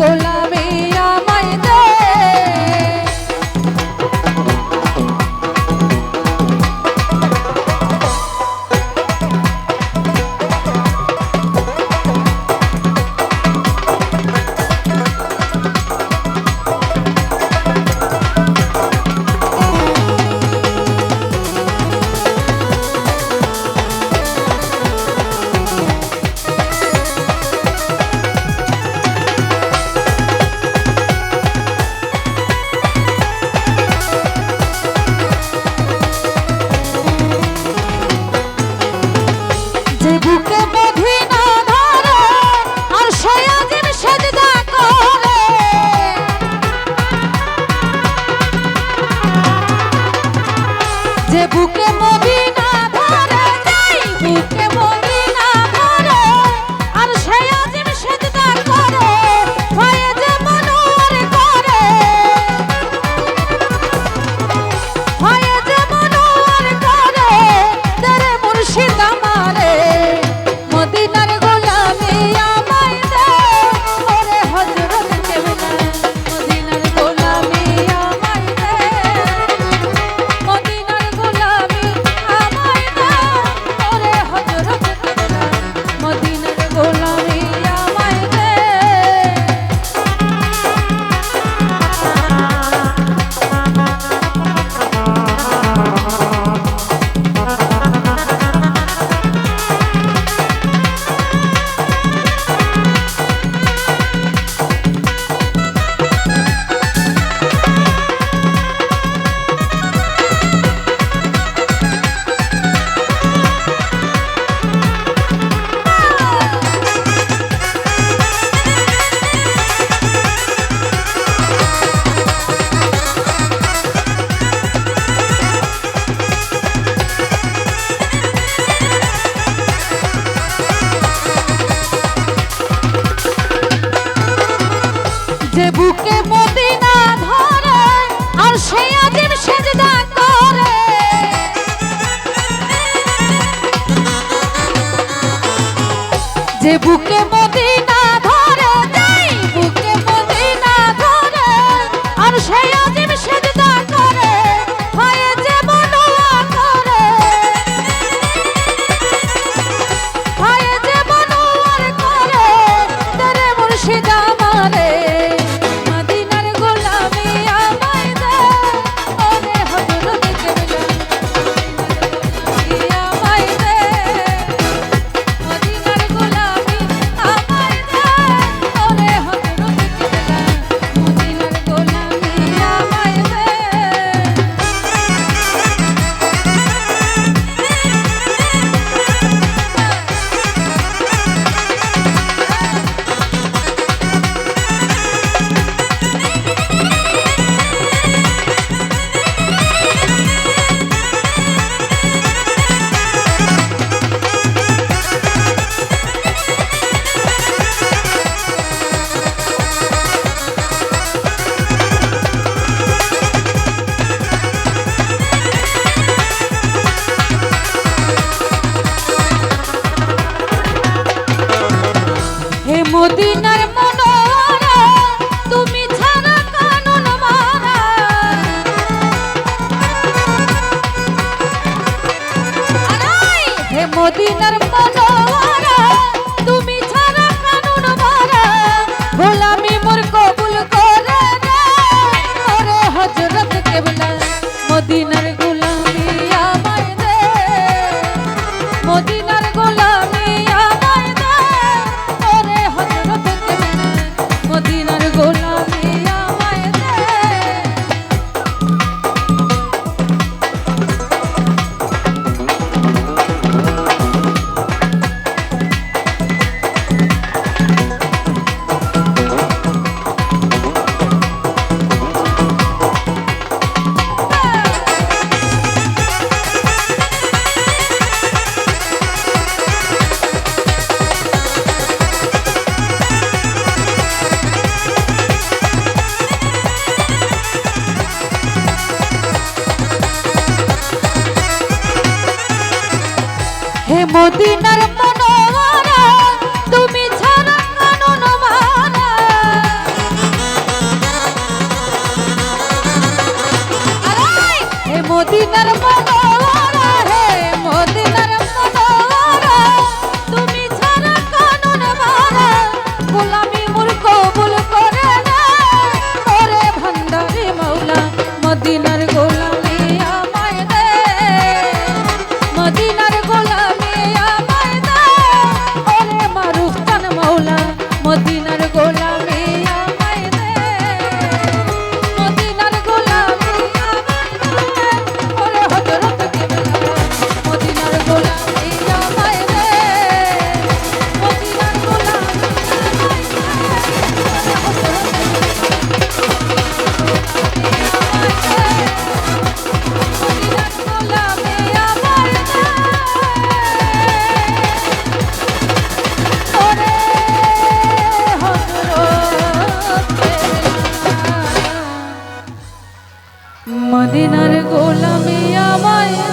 গোলামি আমায় দে। বুকে মদিনা ধরে আর সয়াজিন সেজদা করে, যে বুকে মদিনা ধরে যাই বুকে মদিনা ধরে আর সয়াজিন সেজদা করে, ভয়ে যে মনোর করে, ভয়ে যে মনোর করে, তেরে মুর্শিদ আমারে মদিনার গোলামি আমায় দে। ওরে হযরত কেবলা মদিনার গোলামি আমায় দে, মদিনার গোলামি আমায় দে। ওরে হযরত কেবলা মদিনার গোলামি আমায় দে। যে বুকে মদিনা ধরে আর সেই আজিম সেজদা করে, যে বুকে মদিনা ধরে যাই বুকে মদিনা ধরে আর সেই আজিম সেজদা করে, ভয়ে যে মনোয়া করে, ভয়ে যে মনোয়ার করে, তেরে মুর্শিদ আমারে মদিনার গোলামি আমায় দে। ওরে হযরত কেবলা আমায় দে, মদিনার গোলামি আমায় দে। ওরে হযরত কেবলা মদিনার গোলামি আমায় দে। হে মদিনার মনোহরা তুমি ছাড়া কানুন মারা, হে মদিনার মনোহরা তুমি ছাড়া কানুন মারা, গোলামি মোর কবুল করে রে। ওরে হযরত কেবলা মদিনার গোলামি আমায় দে, মদিনার গোলামি আমায় দে। ওরে হযরত কেবলা মদিনার গোলামি আমায় দে। হে মদিনার মনোহরা তুমি ছাড়া কানুন মারা, মদিনার গোলামি আমায়